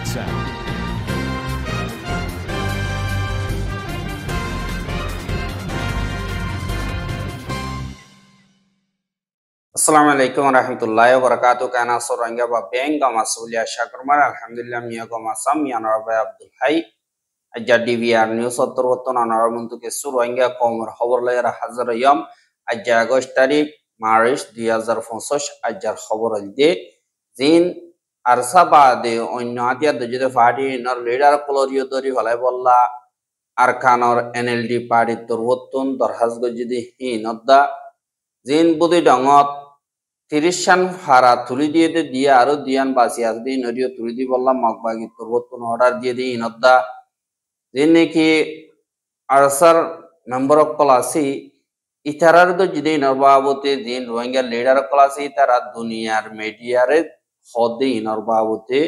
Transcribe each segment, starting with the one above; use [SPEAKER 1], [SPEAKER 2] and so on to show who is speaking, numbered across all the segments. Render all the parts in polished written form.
[SPEAKER 1] sound.
[SPEAKER 2] Assalamualaikum warahmatullahi wabarakatuh. Kana soranga ba benga masulia shakurmar alhamdulillah miyago masam yanarba Abdul Hai ajja DVR news ottorotton anaраmuntu ke suranga qomar khabar layra hazar yom ajja agost tarik March 2025 ajjar khabar alde zin arsabade onnadia dojide party nor leader kolorio dori holai bolla arkanor NLD party torwotton dorhas gojide hinodda zin budi dangot 30 সান হারা তুলি দিয়ে দিয়ে আরো দিয়ান বাসি আসদি Norio তুলি দি বললাম মগবাগি পরিবর্তন order দিয়ে দিই ইনদ্দা যে নাকি আরসার মেম্বার অফ ক্লাসি ইতারার তো যদি নরবাবতে দিন রোহিঙ্গা লিডার ক্লাসি তারা দুনিয়ার মিডিয়ারে হদে ইনরবাবতে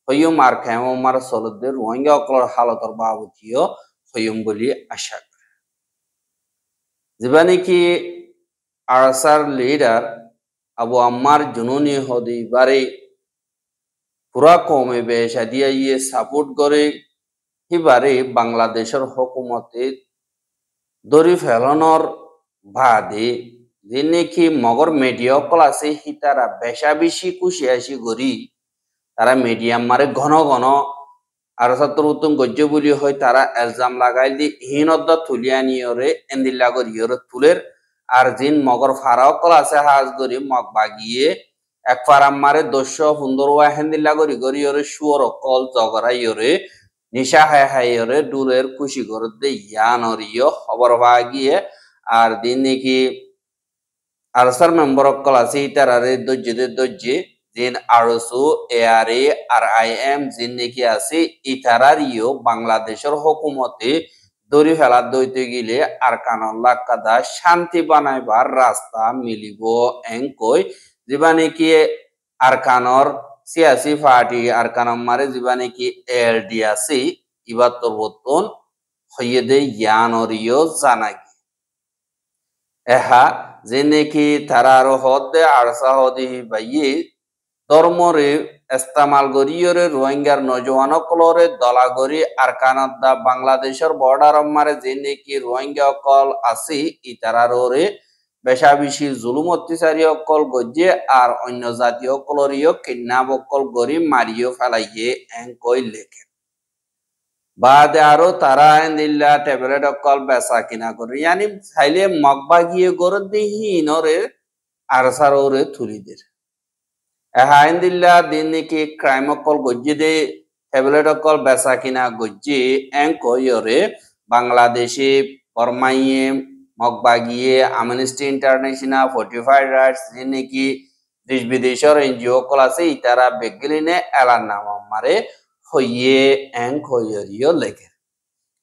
[SPEAKER 2] হইম আর খেমার সলদের রোহিঙ্গা অকলর হালতর বাবতিও হইম বলি আশা করে যেবা নাকি Archer leader Abu Ammar Jununi hodi bari pura kome besha dia ye support gore hibare Bangladeshor hukumote dori felonor bade jene ki mogor media klase hitara besha bishi kushi ashi gori tara media mare ghono ghono আর সাতরুতুন গজ্জ বলি হয় তারা এলজাম লাগাই দি হিনদ্দা তুলিয়ানিয়রে এন্দিল্লাগর ইয়রে তুলের আর জিন মগর pharaoh ক্লাসে হাজ গরি mug বাগিয়ে এক ফারাম মারে 215 ওয়া হেন্দিল্লা গরি গরি ইয়রে শুয়র কল জগরা ইয়রে নিশা হায় হায় ইয়রে ডুলের খুশি করে দে ইয়ানর ইয় খবর বাগিয়ে আর দিন নাকি আরসার মেম্বার ক্লাসে তারারে দজ্জে জিন আরসু এআরএ আর আইএম জিন নাকি আছে ইতারারিও বাংলাদেশের হুকুমতে দরি ফেলা দইতে গিলে আর কানল্লা কাদা শান্তি বানাইবার রাস্তা মিলিব এঙ্কই যেবা নাকি আর কানর সিয়াসি পার্টি আর কানম মারে যেবা নাকি এলডি আছে ইবার তরবতন হইয়ে দে ইয়ানরিও জানাগি এহা যে নাকি তারা আরো হদে আরসা হদি বাইয়ে ধর্মরে ইস্তেমাল গরিয়রে রোহিঙ্গার নজওয়ান কলরে দলাগরি আর কানাডা বাংলাদেশের বর্ডার মারে যে নাকি রোহিঙ্গা কল আছে ইতারারে বেশা বেশি জুলুম অত্যাচারী অকল গজ্জে আর অন্য জাতীয় কলরিও কিডন্যাপ অকল গরি মারিও ফেলাইয়ে এঙ্কই লেখে বাদে আরো তারা দিল্লা ট্যাবলেট অকল বেচা কিনা করে ইয়ানি চাইলে মগবাগিয়ে গড় দিহি নরে আর সাররে তুলিদের এহাইন্দিল্লা দিন নাকি ক্রাইম অকল গজ্জি দে ট্যাবলেট অকল বেচা কিনা গজ্জি এঙ্কয়রে বাংলাদেশে বর্মাইয়ে মগবাগিয়ে আমনেস্টি ইন্টারন্যাশনাল ফর্টিফাইড রাইটস দিন নাকি দেশ বিদেশের এনজিও অকল আছে ইতারা বেগলিনে এলার নাম মারে হইয়ে এঙ্কয়রিও লেখে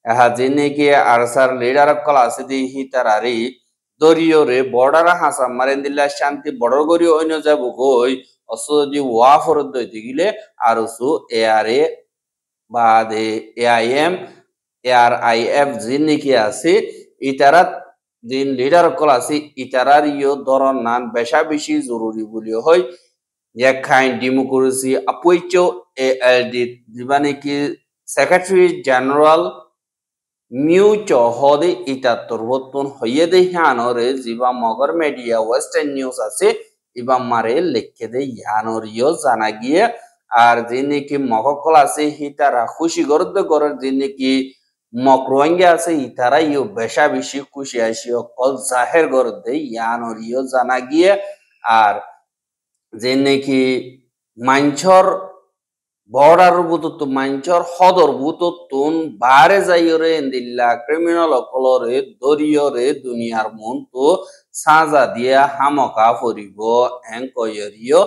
[SPEAKER 2] এহা যে নাকি আরসার লিডার অকল আছে দিহি তারারি দরিয়রে বর্ডার হাসা মারেন্দিল্লা শান্তি বর্ডার গরি অন্য যাব গই অসদি ওয়া ফরদ দইতে গিলে আরসু এআরএ বাদে এআইএম এআরআইএফ জিন নাকি আছে ইতারা দিন লিডার কল আছে ইতারার ইয় ধরন নান বেশা বেশি জরুরি বলি হয় এক খাইন ডেমোক্রেসি আপইচ এএলডি যেবা নাকি সেক্রেটারি জেনারেল মিউচ হদে ইতা তরবতন হইয়ে দে হানরে জিবা মগর মিডিয়া ওয়েস্টার্ন নিউজ আছে ইবা মারে লেখে দে ইয়ানরিও জানা গিয়ে আর যে নাকি মগকল আছে হিতারা খুশি গরদ গরের যে নাকি মকরোঙ্গা আছে ইতারা ইও বেশা বেশি খুশি আসি অকল জাহের গরদ দে ইয়ানরিও জানা গিয়ে আর যে নাকি মাঞ্চর বর্ডার বুত মাঞ্চর হদর বুত তুন বারে যাইরে এন্দিল্লা ক্রিমিনাল অকলরে দরিয়রে দুনিয়ার মন তো সাজা দিয়া হামকা ফরিব এঙ্কয়রিও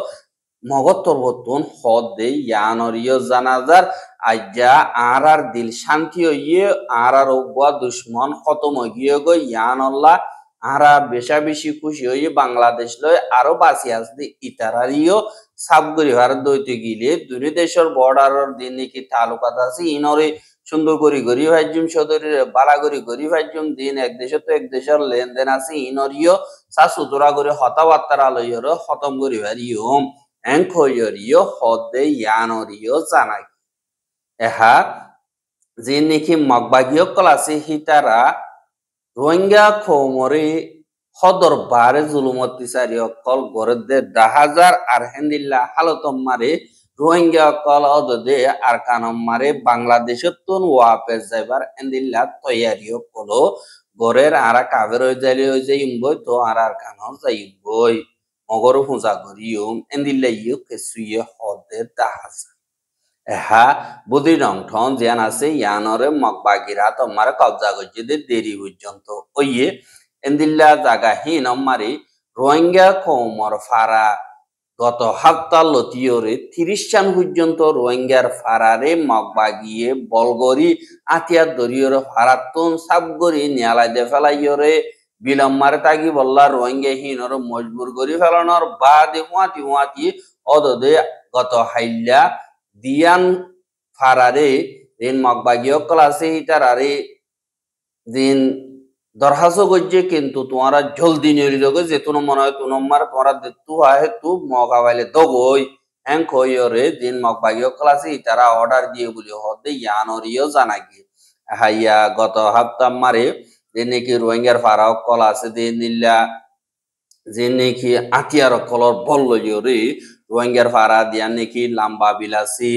[SPEAKER 2] মগতর বতুন হদ দে ইয়ানরিও জানাজার আজ্জা আর দিল শান্তি হইয়ে আর ওগুয়া দুশ্মন খতম হইয়ে গো ইয়ানল্লাহ আরা বেশা বেশি খুশি হইয়ে বাংলাদেশ লয় আরো বাঁচি আসতে ইতারারিও সাবগরি ভারত দইতে গিলে দুই দেশের বর্ডারের দিন নাকি তালুকাত আছে ইনরে সুন্দর করি গরিব হাজুম সদরের বালাগরি গরিব হাজুম দিন এক দেশে তো এক দেশের লেনদেন আছে ইনরিও সা সুতরা করে হতাবার্তার আলয়র খতম করি ভারিও এঙ্কয়রিও হদে ইয়ানরিও জানাই এহা যে নেকি মগবাগীয়কল আছে হিতারা রোহিঙ্গা খৌমরে হদর বারে জুলুমতি সারি অকল গরদে দাহাজার আর হেন্দিল্লা হালতম মারে রোহিঙ্গা অকল অদদে আর কানম মারে বাংলাদেশের তুন ওয়াপে যাইবার হেন্দিল্লা তৈয়ারি অকল গরের আরা কাবের হয়ে যাইলে হয়ে যাই বই তো আর কানম যাই বই মগর হুঁজা করিউম হেন্দিল্লা ইউ কেসুয়ে হদে দাহাজার এহা বুদ্ধি রংঠন জিয়ান আছে ইয়ানরে মগবাগিরা তোমার কবজা করছে দেরি পর্যন্ত ওইয়ে এন্দিল্লা জাগা হিন আমারি রোহিঙ্গা কৌমর ফারা গত হাপ্তাহ লতিয়রে 30 চান পর্যন্ত রোহিঙ্গার ফারারে মগবাগিয়ে বলগরি আতিয়ার দরিয়র ফারাতুন সাবগরি নিয়ালাই দে ফেলাইয়রে বিলম্মারে তাগি বললা রোহিঙ্গা হিনর মজবুর করি ফেলানোর বাদে হুয়াতি হুয়াতি অদদে গত হাইল্লা দিয়ান ফারারে দিন মগবাগীয় ক্লাসে হিতারারে দিন দরখাস্ত করছে কিন্তু তোমারা জলদি নিয়ে যাবে যে তুনো মনে হয় তুনম্মার তোমারা তু আহে তু মগাবাইলে দগই হ্যাং কইরে দিন মগবাগীয় ক্লাসে হিতারা অর্ডার দিয়ে বলি হদে ইয়ানরিও জানা গিয়ে হাইয়া গত হাপ্তাহ মারে দিন নাকি রোহিঙ্গার ফারাও কল আছে দিন নিল্লা যে নাকি আতিয়ার কলর বলল রে রোহিঙ্গার ফারা দিয়া নাকি লাম্বা বিলাসী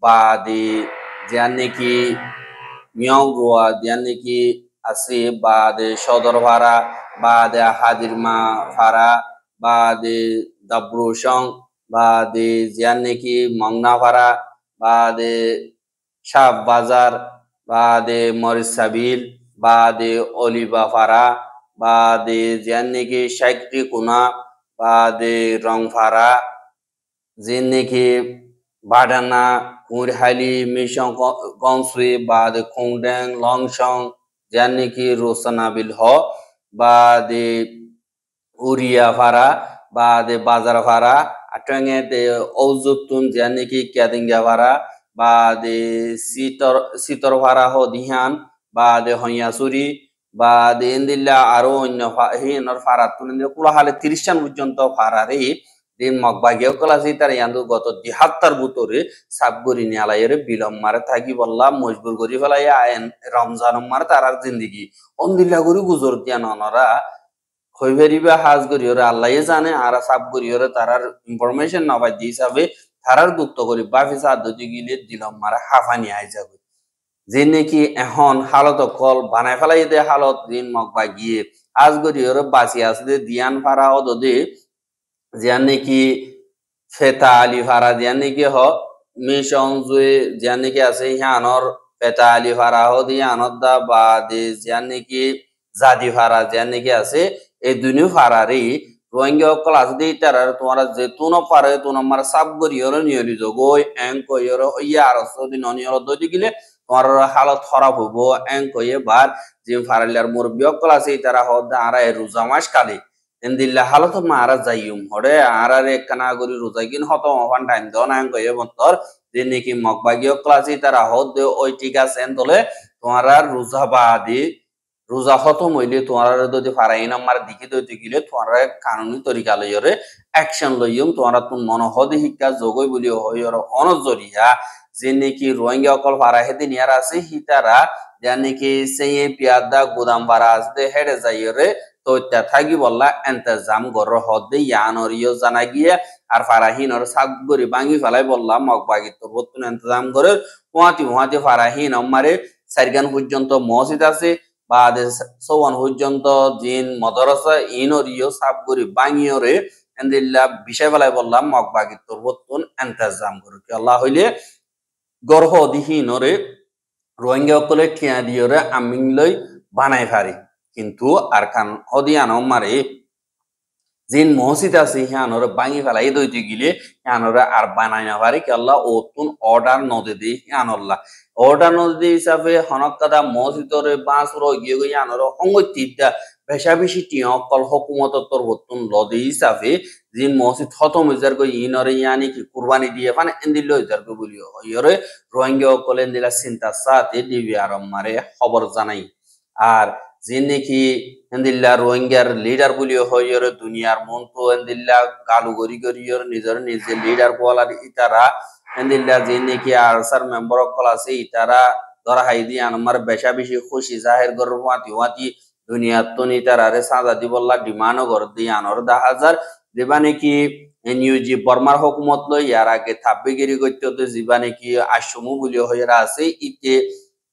[SPEAKER 2] বা দি দিয়া নাকি মিয়াও রোয়া দিয়া নাকি আছে বা দে সদর ভাড়া বা দে হাদিরমা ভাড়া বা দে দাব্রুসং বা দে জিয়া নাকি মংনা ভাড়া বা দে শাহ বাজার বা দে মরিসাবিল বা দে অলিবা ভাড়া বা দে জিয়া নাকি সাইকটি কোনা বা দে রং ভাড়া যে নাকি বাডানা কুরহালি মিশং গংসুই বা দে খংডেং লংসং যার নাকি রোসানাবিল হ বা দে উরিয়া ভাড়া বা দে বাজার ভাড়া আটঙ্গে দে ঔজুতুন যার নাকি ক্যাদিঙ্গা ভাড়া বা দে সিতর ভাড়া হ দিহান বা দে হইয়াচুরি বা দে এন্দিল্লা আরো অন্য হিনর ভাড়া তুন কুলাহালে 30 চান পর্যন্ত ভাড়ারে দিন মগবাগীয় কলাসি তার ইয়ান্দু গত 72 বুতরে সাবগরি নিয়ালাইরে বিলম্মারে থাকি বললা মজবুর করি ফেলাই আইন রমজান মার তারার জিন্দিগি অন্দিল্লা করি গুজর দিয়া ননরা হইবেরিবা হাজ করিওরে আল্লাহ জানে আর সাবগরিওরে তারার ইনফরমেশন না পাই হিসাবে তারার গুপ্ত করি বাফি সাদ্দতি গিলে দিলম মারা হাফানি আই যাবে যে নাকি এখন হালত কল বানাই ফেলাই দে হালত দিন মগবাগিয়ে আজ করিওরে বাঁচি আসতে দিয়ান ফারা অদে জিয়ান নাকি ফেতা আলি ফারা জিয়ান নাকি হ মিশন জুয়ে জিয়ান নাকি আছে হিয়ানর ফেতা আলি ফারা হ দিয়ানর দা বা দে জিয়ান নাকি জাদি ফারা জিয়ান নাকি আছে এই দুনি ফারারি রোহিঙ্গা ক্লাস দি তারার তোমার যে তুনো পারে তুনো মার সাব গরিয়র নিয়লি জগই এং কইর ইয়া আর সদিন অনিয়র দদি গিলে তোমার হালত খারাপ হবো এং কইয়ে বার যে ফারালিয়ার মুরব্বি ক্লাস এই তারা হদ আরা রোজা মাস কালে এন্দিল্লা হালত মারা যাইম হরে আরারে কানা গরি রোজা কিন হত ওয়ান টাইম দন এং কইয়ে বন্তর যে নাকি মগবাগীয় ক্লাস এই তারা হদ ওই ঠিক আছে এন্তলে তোমার রোজা বাদি রোজা খতম হইলে তোমার যদি ফারাই নাম্বার দিকে দইতে গেলে তোমার কানুনি তরিকা লইরে অ্যাকশন লইম তোমার তুমি মনহদি শিক্ষা যোগই বলি হইর অনজরিয়া যে নাকি রোহিঙ্গা অকল ফারা হেদি নিয়ার আছে হিতারা যা নাকি সেই পিয়াদা গুদাম ফারা আছে হেডে যাইরে তো থাকি বললা এন্তজাম গর হদে ইয়ানরিও জানা গিয়ে আর ফারাহিনর সাগরি ভাঙি ফেলাই বললাম মগবাগি তোর বর্তন এন্তজাম করে হুয়াতি ফারাহিন আমারে সাইরগান পর্যন্ত মসজিদ আছে বা সৌয়ান পর্যন্ত জিন মদরসা ইনরিও সাবগরি বাঙিয়রে এন্দিল্লা বিষয় বেলায় বললাম মগবাগি তোর বর্তন এন্তজাম করে আল্লাহ হইলে গর্হ দিহীনরে রোহিঙ্গা অকলে ঠিয়া দিয়রে আমিং লই বানাই পারি কিন্তু আর কান হদিয়ান মারে জিন মসজিদ আছে হিয়ানর বাঙি ফেলাই দইতে গিলে হিয়ানর আর বানাই না পারে কি আল্লাহ ও তুন অর্ডার নদে দি হিয়ানল্লাহ অর্ডার নদী হিসাবে হনকাদা মসজিদরে বাঁচর গিয়ে গিয়ে হিয়ানর অঙ্গতিটা বেশা বেশি টিয়া অকল হকুমত তোর বতুন লদে হিসাবে জিন মসজিদ খতম হইজার গই ইনরে ইয়ানি কি কুরবানি দিয়ে ফান এন্দিল হইজার গই বলি ইয়রে রোহিঙ্গা অকল এন্দিলা চিন্তা সাথে দিবি আর মারে খবর জানাই আর জিনেকি এন্দিল্লা রোহিঙ্গার লিডার বলিও হইয়রে দুনিয়ার মন্তু এন্দিল্লা গালু গরি গরিয়র নিজের নিজে লিডার বলার ইতারা এন্দিল্লা জিনেকি আরসার মেম্বার অকল আছে ইতারা ধরা হাইদি আনমার বেশা বেশি খুশি জাহের গর ওয়াতি ওয়াতি দুনিয়ার তো নিতারারে সাজা দিবল্লা ডিমান্ড গর দি আনর 10,000 যেবা নাকি এনইউজি বর্মার হুকুমত লই ইয়ার আগে থাব্বিগিরি করতে যেবা নাকি আসমু বলিও হইরা আছে ইতে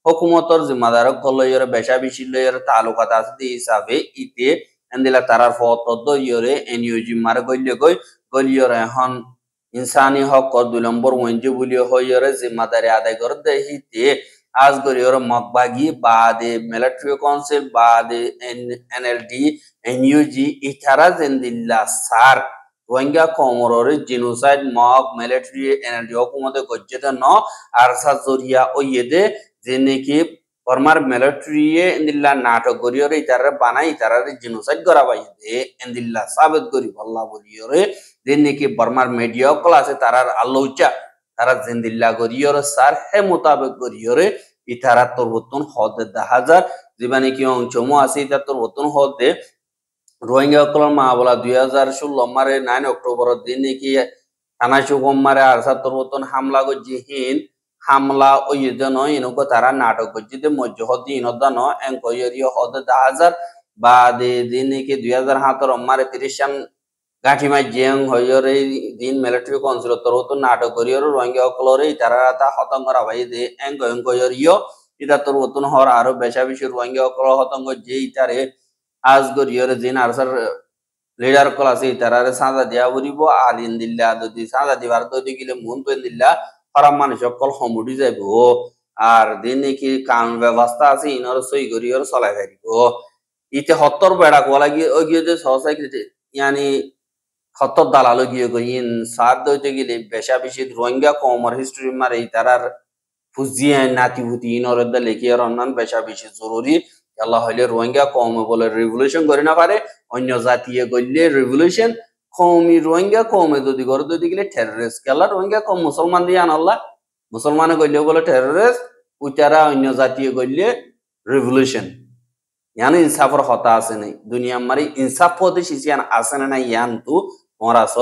[SPEAKER 2] হুকুমতর জিম্মাদারক গলয়র বেশা বেশি লয়র তালুকাত আছে হিসাবে ইতে এন্দিলা তারার ফতদ ইয়রে এনইউজি মার গলিয়র এখন ইনসানি হক 2 নম্বর ওয়েঞ্জে বলিও হইরে জিম্মাদারি আদায় করে দেহিতে আজ গলিয়র মকবাগি বাদে মিলিটারি কাউন্সিল বাদে এনএলডি এনইউজি ইতারা জেন্দিল্লা সার রোহিঙ্গা কমররে জিনোসাইড মক মিলিটারি এনএলডি হুকুমতে গজ্জেতে ন আরসা জরিয়া ওইয়েদে যে নাকি বর্মার মিলিটারি এন্দিল্লা নাটক গরিয়রে ইতারে বানাই ইতারে জিনোসাইড করা বাইদে এন্দিল্লা সাবেত করি বল্লা বলিয়রে যে নাকি বর্মার মিডিয়া কল আছে তারার আলোচনা তারা জিন্দিল্লা গরিয়রে সার হে মোতাবেক গরিয়রে ইতারা তরবতন হদে 10,000 যেবা নাকি অংশমো আছে ইতা তরবতন হদে রোহিঙ্গা কলর মা বলা 2016 মারে 9 অক্টোবর দিন নাকি থানা সুগম মারে আরসা তরবতন হামলা গজিহীন হামলা ওই জন ইনকো তারা নাটক গজিতে মজ্জহদি ইনদান এনকোয়রিও হদে 10,000 বা দিন নাকি 2017 মারে 30 গাঠি মাই জেং হইরে দিন মিলিটারি কাউন্সিল তরবতন নাটক করিয়র রোহিঙ্গা কলরে তারা তা হতঙ্গ রাবাই দে এনকোয়রিও ইতা তরবতন হর আরো বেশা বেশি রোহিঙ্গা কল হতঙ্গ যে ইতারে আজ গরিয়র জিন আরসার লিডার কল আছে ইতারারে সাজা দিয়া বলিব আলিন দিল্লা যদি সাজা দিবার যদি গিলে মন তো দিল্লা হরাম মানুষ সকল সমুডি যাইব আর দিন নাকি কানুন ব্যবস্থা আছে ইনর সই গরিয়র চলাই ফেরিব ইতে হত্তর বেড়া কোলা গিয়ে ওই গিয়ে যে সহসাই ইয়ানি হত্তর দালালো গিয়ে গইন সাত দইতে গেলে বেশা বেশি রোহিঙ্গা কমর হিস্ট্রি মারে ইতারার ফুজিয়ে নাতিভূতি ইনর লেখি আর অন্যান্য বেশা বেশি জরুরি আল্লাহ হইলে রোহিঙ্গা কমে বলে রেভলিউশন করে না পারে অন্য জাতীয় গইলে রেভলিউশন কমি রোহিঙ্গা কমে যদি করে যদি গেলে টেররিস্ট কেলা রোহিঙ্গা কম মুসলমান দিয়ে আনাল্লাহ মুসলমানে গইলে বলে টেররিস্ট উচারা অন্য জাতীয় গইলে রেভলিউশন ইয়ান ইনসাফর হতা আছে নাই দুনিয়া মারি ইনসাফ পদে শিশিয়ান আছে না ইয়ান তু মরাস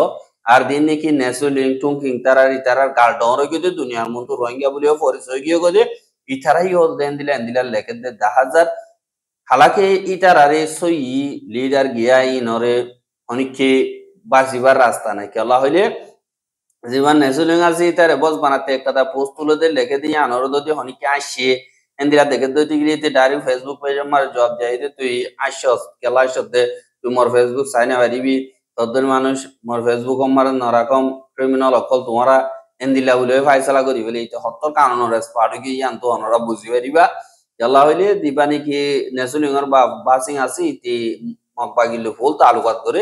[SPEAKER 2] আর দিন নাকি নেসুলিং টুংকিং তারার গাল ডর গিয়ে দুনিয়ার মতো রোহিঙ্গা বলিও পরিচয় গিয়ে গদে ইতারাই ও দেন দিলে এন্দিলা লেখে দে 10,000 হালাকে ইতারারে সই লিডার গিয়া ইনরে অনেককে বাঁচিবার রাস্তা নাই কেলা হইলে জীবন নেসুলিং আছে ইতারে বস বানাতে একটা পোস্ট তুলে দে লেখে দিয়ে আনর যদি অনেকে আসে এন্দিরা দেখে দইতে গিয়ে ডাইরেক্ট ফেসবুক পেজ আমার জব যাই দে তুই আসছস কেলা আসতে তুই মোর ফেসবুক সাইনে পারিবি তদ্দর মানুষ মোর ফেসবুক আমার নরকম ক্রিমিনাল অকল তোমরা এন্দিলা বলে ফাইসলা করি বলে এটা হত্তর কানুন রেসপার্ট কি জান তো অনরা বুঝি পারিবা কেলা হইলে দিবা নাকি নেসুলিং এর বা বাসিং আছে ইতি মকবাগিলে ফুল তালুকাত করে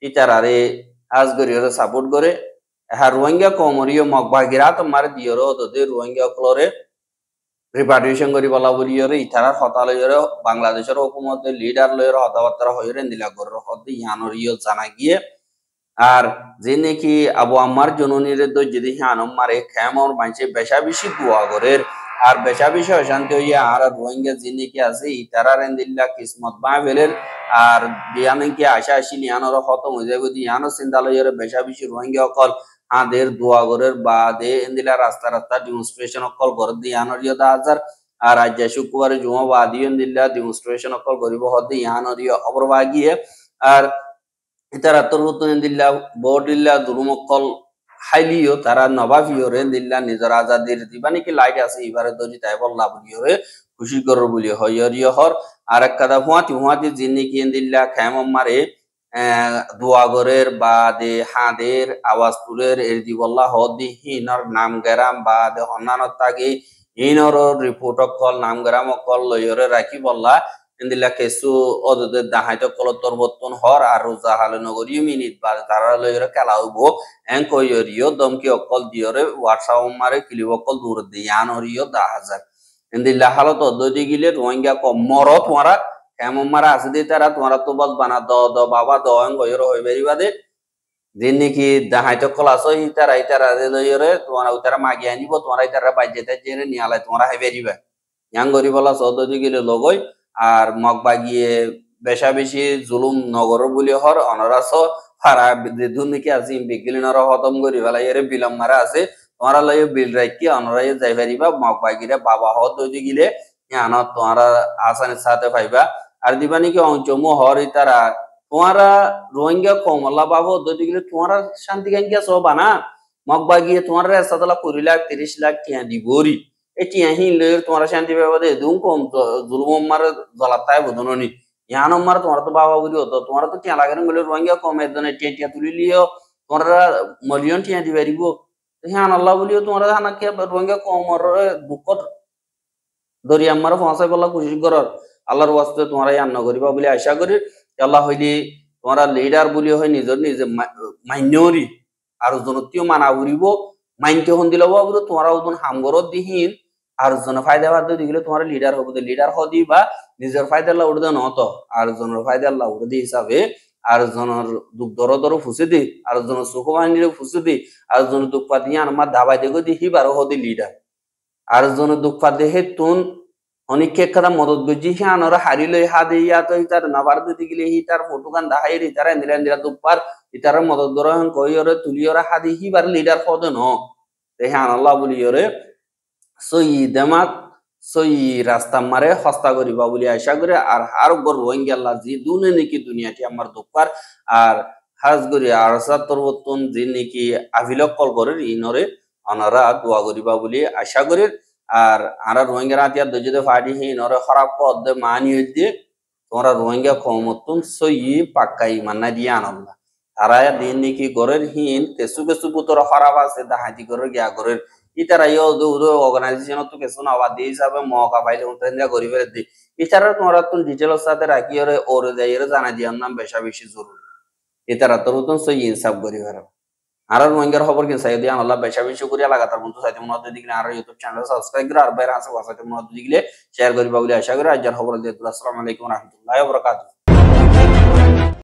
[SPEAKER 2] ইতারারে আজ গরিয়রে সাপোর্ট করে হ্যাঁ রোহিঙ্গা কমরিও মকবাগিরা তোমার দিয়রো তোদের রোহিঙ্গা কলরে রিপার্টিশন করি বলা বলিয়রে ইতারার হতা লইরে বাংলাদেশের হুকুমতের লিডার লইরে হতাবার্তা হইরে নিলা গর হতে ইয়ানরিও জানা গিয়ে আর যে নাকি আবু আম্মার জননীরে তো যদি হানম মারে খেমর মানছে বেশা বেশি দোয়া করে আর বেশা বেশি অশান্তি হইয়া আর রোহিঙ্গা যে নাকি আছে ইতারার এন্দিল্লা কিসমত বা ফেলের আর বিয়ানে কি আশা আসিল ইয়ানর খতম হয়ে যাবে ইয়ানো চিন্তা লইরে বেশা বেশি রোহিঙ্গা অকল হাদের দোয়া গরের বাদে এন্দিলা রাস্তা রাস্তা ডেমনস্ট্রেশন অকল গর দিয়ে আনরিয় 10,000 আর আজ শুক্রবারে জুমা বাদি এন্দিলা ডেমনস্ট্রেশন অকল গরিব হদে ইয়ানরিয় অবরবাগিয়ে আর ইতারা তরুতন এন্দিলা বডিল্লা দুরুমকল হাইলিও তারা নবাবিও রে দিল্লা নিজের আজাদির দিবা নাকি লাইট আছে এবারে দরি তাই বললা বলিও রে খুশি করর বলি হইয়রিয় হর আর এক কাদা হুয়াতি জিন্নি কি এন্দিল্লা খেম মারে দুয়াগরের বাদে হাদের আওয়াজ তুলের এর দিবল্লা হদি হিনর নাম গেরাম বাদে অন্যান্য তাগে হিনর রিপোর্ট কল নাম গেরাম কল লইরে রাখি বললা ইন্দিলা কেসু ওদের দাহাইতো কল তরবতন হর আর জাহাল নগরী মিনিট বাদে তারা লইরে খেলা হইব এন কইরিও দমকি অকল দিয়রে হোয়াটসঅ্যাপ মারে ক্লিপ অকল দূর দিয়ান হরিও 10,000 ইন্দিলা হালত অদ্দতি গিলে রোহিঙ্গা কম মরত মারা কেমন মারা আছে দিয়ে তারা তোমার তো বস বানা দ বাবা দয়ং গয়র হই বেরিবা দে দিন নাকি দাহাইতো ক্লাস হই ইতারা লইরে তোমার উতারা মাগি আনিব তোমার ইতারা বাজেতে জেরে নিয়ালাই তোমার হাই বেরিবা ইয়াং গরি বলা সদদি গিলে লগই আর মগ বাগিয়ে বেশা বেশি জুলুম নগর বলি হর অনরাস ফারা দুর্নীতি আছে বিগিলিনরা খতম করি ফেলাই এর বিলম মারা আছে তোমারা লয় বিল রাখি অনরাই যাই পারিবা মগ বাগিরে বাবা হত হইতে গিলে আনত তোমারা আসানের সাথে পাইবা আর দিবা নাকি অঞ্চমু হর তারা তোমারা রোহিঙ্গা কমলা বাবু হতে গেলে তোমারা শান্তি গাঙ্গিয়া সব বানা মগ বাগিয়ে তোমার রাস্তাতলা 20 লাখ 30 লাখ টিয়া দিবরি এই টিয়া হিলে তোমারা শান্তি পাইবা দে দুম কম জুলুম মার জ্বালাতায় বুঝননি ইয়ান মার তোমার তো বাবা বুঝি হতো তোমার তো টিয়া লাগে বলে রোহিঙ্গা কম একজনে টিয়া টিয়া তুলি লিও তোমরা মিলিয়ন টিয়া দিবে দিব হ্যাঁ আল্লাহ বলিও তোমরা হানাকে রোহিঙ্গা কমর দুঃখ দরিয়া মার পৌঁছাই বলা কোশিশ করার আল্লাহর ওয়াস্তে তোমরা ইয়ান করিবা বলে আশা করি আল্লাহ হইলি তোমরা লিডার বলি হয় নিজের নিজে মান্যরি আর জনতীয় মানা উড়িব মাইনতে হন দিল বলে তোমরা ওজন হামগরত দিহীন আর জন ফায়দা বাদ দিলে তোমার লিডার হবো লিডার হদি বা নিজের ফায়দা আল্লাহ উড়ে নত আর জনের ফায়দা আল্লাহ উড়ে হিসাবে আর জনের দুঃখ দর দর ফুসে দি আর জনের সুখ বাহিনীর ফুসে দি আর জন দুঃখ পা দিয়ে আমার দাবাই দেখো দি হিবার হদি লিডার আর জন দুঃখ পা দেহে তুন অনেক কেকটা মদত গজি হি আনর হারিলে হাদে ইয়াত ইতার নাবার দিতে গেলে হি তার ফটো গান দাহাই ইতারা নিরা দুপার ইতার মদত গ্রহণ কই ওরে তুলি ওরে হাদি হি বার লিডার পদ ন হে আল্লাহ বলি ওরে সই দেমাক সই রাস্তা মারে হস্তা করিবা বলি আশা করে আর হার গর রোহিঙ্গা আল্লাহ জি দুনে নাকি দুনিয়াটি আমার দুপার আর হাজ করি আর সাতরবতন যে নাকি আভিলক কল করে ইনরে অনারা দোয়া করিবা বলি আশা করি আর আমরা রোহিঙ্গা রাতিয়া দজে ফাটি হি নরে খারাপ পদ মানি হইতে তোমরা রোহিঙ্গা কমতুন সই পাক্কাই মান্না দিয়া আনন্দ তারা দিন নাকি গরের হিন কেসু কেসু পুতর খারাপ আছে দাহাতি করে গিয়া গরের ইতারা ইয়ে অর্গানাইজেশন তো কেসু না আবাদ হিসাবে মকা পাইলে উঠে গরিব দি ইতারা তোমরা তো ডিটেলস সাথে রাখি ওরে যাই জানা দিয়ার নাম বেশা বেশি জরুরি ইতারা তোর তো সই ইনসাফ গরিবের আর রোহিঙ্গার খবর কি চাই দিয়ে আল্লাহ বেশা বেশি করিয়া লাগাতার বন্ধু সাইতে মনে দিলে আর ইউটিউব চ্যানেল সাবস্ক্রাইব করে আর বাইরে আছে ওয়াসাইতে মনে দিলে শেয়ার করিবা বলে আশা করি আজকের খবর দিয়ে আসসালামু আলাইকুম ওয়া রাহমাতুল্লাহি ওয়া বারাকাতুহু